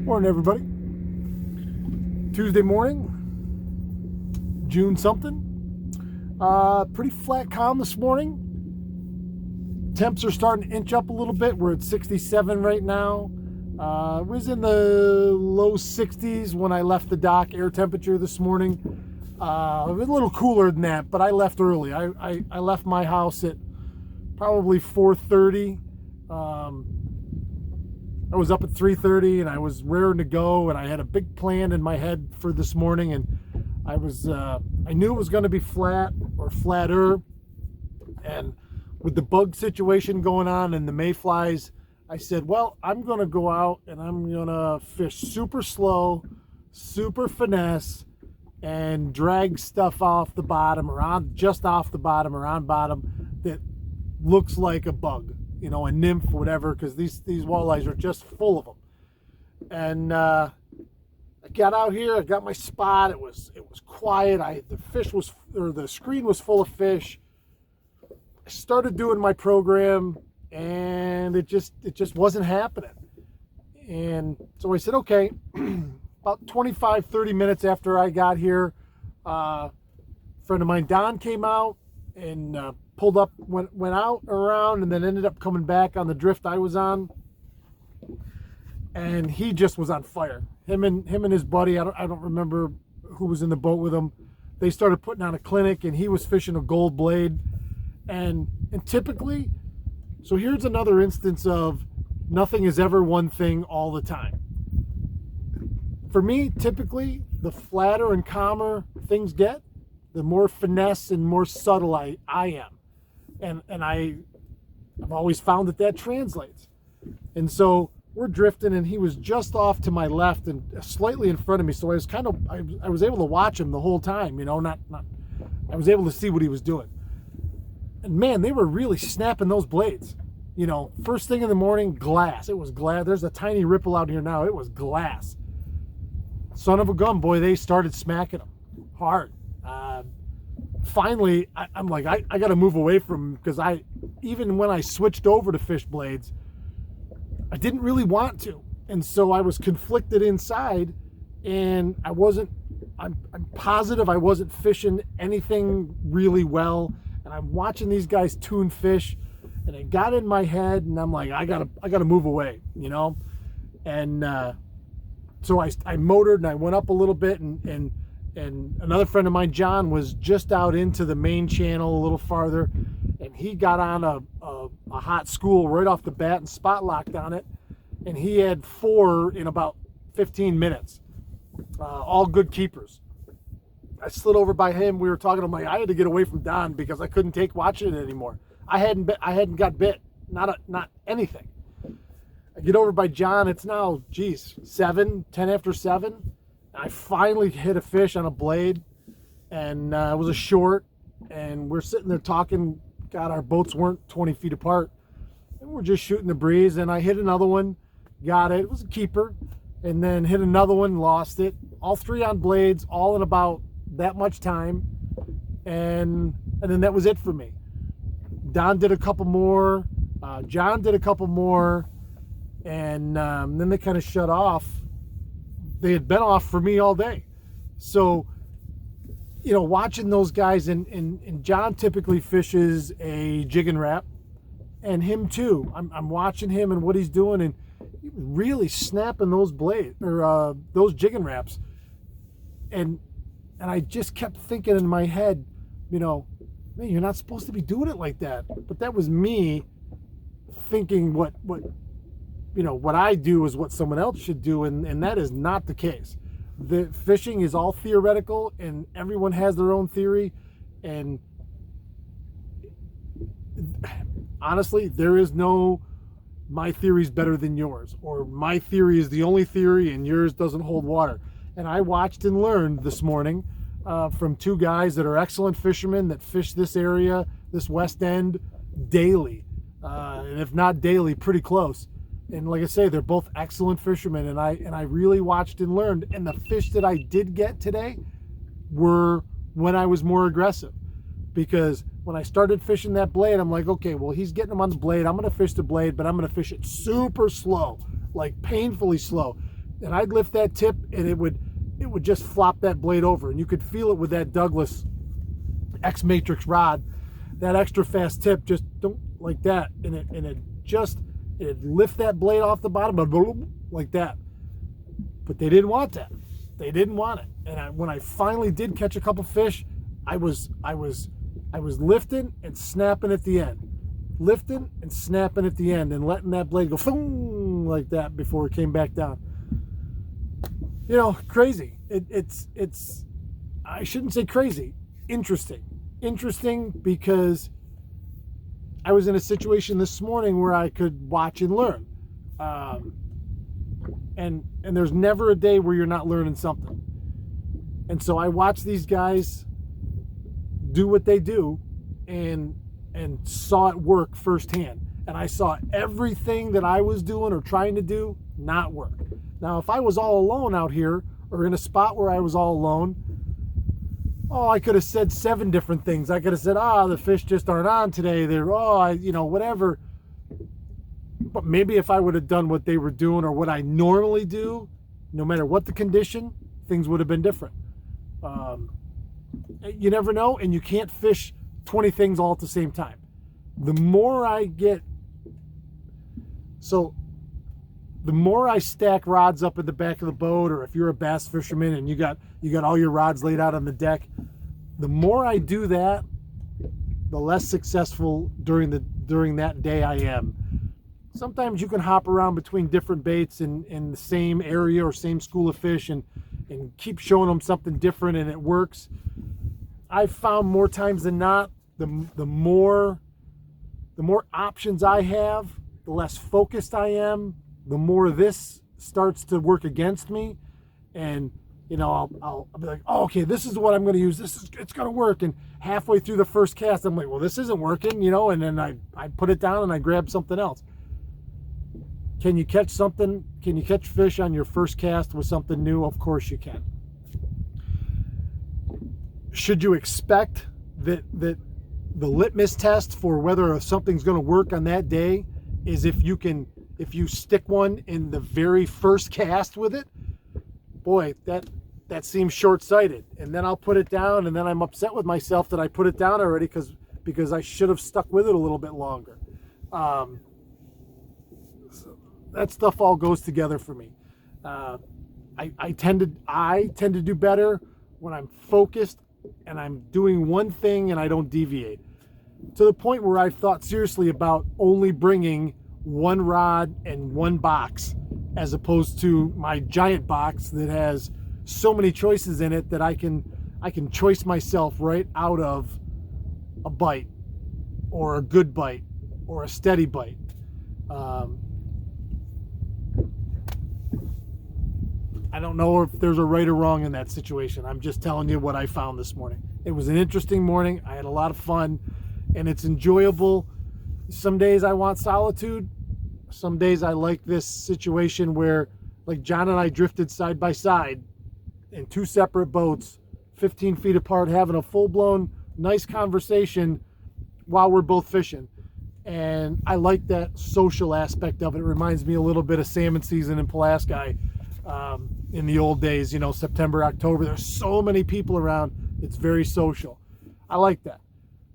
Morning, everybody. Tuesday morning, June something. Pretty flat calm this morning. Temps are starting to inch up a little bit. We're at 67 right now. It was in the low 60s when I left the dock, air temperature this morning. It was a little cooler than that, but I left early. I left my house at probably 4:30. I was up at 3:30 and I was raring to go, and I had a big plan in my head for this morning, and I knew it was going to be flat or flatter. And with the bug situation going on and the mayflies, I said, well, I'm going to go out and I'm going to fish super slow, super finesse, and drag stuff off the bottom or just off the bottom or on bottom that looks like a bug, you know, a nymph, whatever, because these walleyes are just full of them. And I got out here, I got my spot. It was quiet. The screen was full of fish. I started doing my program, and it just wasn't happening. And so I said, okay. About 25-30 minutes after I got here, a friend of mine, Don, came out and pulled up, went out around, and then ended up coming back on the drift I was on. And he just was on fire. Him and his buddy, I don't remember who was in the boat with him. They started putting on a clinic, and he was fishing a gold blade. And typically, so here's another instance of nothing is ever one thing all the time. For me, typically, the flatter and calmer things get, the more finesse and more subtle I am. And I've always found that translates. And so we're drifting, and he was just off to my left and slightly in front of me. So I was able to watch him the whole time, you know, I was able to see what he was doing. And man, they were really snapping those blades. You know, first thing in the morning, glass. It was glass. There's a tiny ripple out here now. It was glass. Son of a gun, boy, they started smacking them hard. Finally, I'm like, I got to move away from him, because even when I switched over to fish blades, I didn't really want to. And so I was conflicted inside, and I'm positive I wasn't fishing anything really well. And I'm watching these guys tune fish, and it got in my head, and I'm like, I gotta move away, you know? And so I motored, and I went up a little bit, and another friend of mine, John, was just out into the main channel a little farther, and he got on a hot school right off the bat and spot locked on it, and he had 4 in about 15 minutes, all good keepers. I slid over by him. We were talking. I'm like, I had to get away from Don because I couldn't take watching it anymore. I hadn't got bit, not anything. I get over by John. It's now, 10 after 7. I finally hit a fish on a blade, and it was a short, and we're sitting there talking. God, our boats weren't 20 feet apart, and we're just shooting the breeze, and I hit another one, got it. It was a keeper, and then hit another one, lost it. All 3 on blades, all in about that much time, and then that was it for me. Don did a couple more, John did a couple more, and then they kind of shut off. They had been off for me all day. So, you know, watching those guys, and John typically fishes a jig and wrap, and him too. I'm watching him and what he's doing, and he was really snapping those blades, or those jig and wraps. And I just kept thinking in my head, you know, man, you're not supposed to be doing it like that. But that was me thinking what I do is what someone else should do, and that is not the case. The fishing is all theoretical, and everyone has their own theory, and honestly, there is no my theory's better than yours, or my theory is the only theory and yours doesn't hold water. And I watched and learned this morning from 2 guys that are excellent fishermen that fish this area, this West End, daily. And if not daily, pretty close. And like I say, they're both excellent fishermen, and I really watched and learned. And the fish that I did get today were when I was more aggressive. Because when I started fishing that blade, I'm like, okay, well, he's getting them on the blade. I'm going to fish the blade, but I'm going to fish it super slow, like painfully slow. And I'd lift that tip, and it would just flop that blade over. And you could feel it with that Douglas X Matrix rod, that extra fast tip, just don't like that. And it'd lift that blade off the bottom, boom, like that. But they didn't want that. They didn't want it. And when I finally did catch a couple fish, I was lifting and snapping at the end. Lifting and snapping at the end and letting that blade go boom, like that before it came back down. You know, crazy. It's I shouldn't say crazy. Interesting because I was in a situation this morning where I could watch and learn. And there's never a day where you're not learning something. And so I watched these guys do what they do and saw it work firsthand. And I saw everything that I was doing or trying to do not work. Now, if I was all alone out here or in a spot where I was all alone, I could have said 7 different things. I could have said, the fish just aren't on today. They're, whatever. But maybe if I would have done what they were doing or what I normally do, no matter what the condition, things would have been different. You never know, and you can't fish 20 things all at the same time. The more I stack rods up at the back of the boat, or if you're a bass fisherman and you got all your rods laid out on the deck, the more I do that, the less successful during that day I am. Sometimes you can hop around between different baits in the same area or same school of fish and keep showing them something different, and it works. I've found more times than not, the more options I have, the less focused I am, the more this starts to work against me. And I'll be like, okay, this is what I'm going to use. It's going to work. And halfway through the first cast, I'm like, well, this isn't working, and then I put it down and I grab something else. Can you catch something? Can you catch fish on your first cast with something new? Of course you can. Should you expect that the litmus test for whether something's going to work on that day is if you stick one in the very first cast with it? Boy, that seems short-sighted. And then I'll put it down, and then I'm upset with myself that I put it down already because I should have stuck with it a little bit longer. That stuff all goes together for me. I tend to do better when I'm focused and I'm doing one thing and I don't deviate. To the point where I've thought seriously about only bringing one rod and one box, as opposed to my giant box that has so many choices in it that I can choice myself right out of a bite or a good bite or a steady bite. I don't know if there's a right or wrong in that situation. I'm just telling you what I found this morning. It was an interesting morning. I had a lot of fun, and it's enjoyable. Some days I want solitude. Some days I like this situation where, like, John and I drifted side by side in 2 separate boats, 15 feet apart, having a full-blown nice conversation while we're both fishing. And I like that social aspect of it. It reminds me a little bit of salmon season in Pulaski. In the old days, September, October, there's so many people around. It's very social. I like that.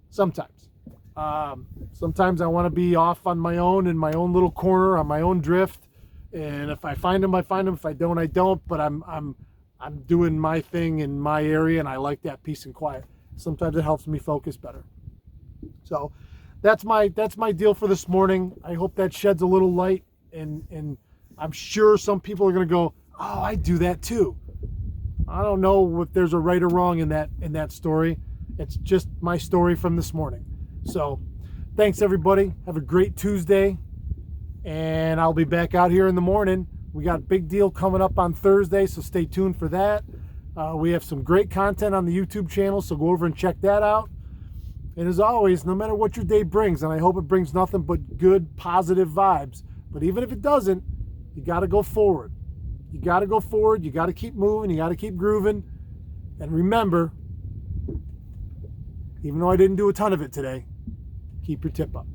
Sometimes I want to be off on my own in my own little corner on my own drift. And if I find them, I find them. If I don't, I don't. But I'm doing my thing in my area, and I like that peace and quiet. Sometimes it helps me focus better. So that's my deal for this morning. I hope that sheds a little light, and I'm sure some people are going to go, oh, I do that too. I don't know if there's a right or wrong in that story. It's just my story from this morning. So thanks, everybody. Have a great Tuesday, and I'll be back out here in the morning. We got a big deal coming up on Thursday, so stay tuned for that. We have some great content on the YouTube channel, so go over and check that out. And as always, no matter what your day brings, and I hope it brings nothing but good, positive vibes, but even if it doesn't, you got to go forward. You got to go forward. You got to keep moving. You got to keep grooving. And remember, even though I didn't do a ton of it today, keep your tip up.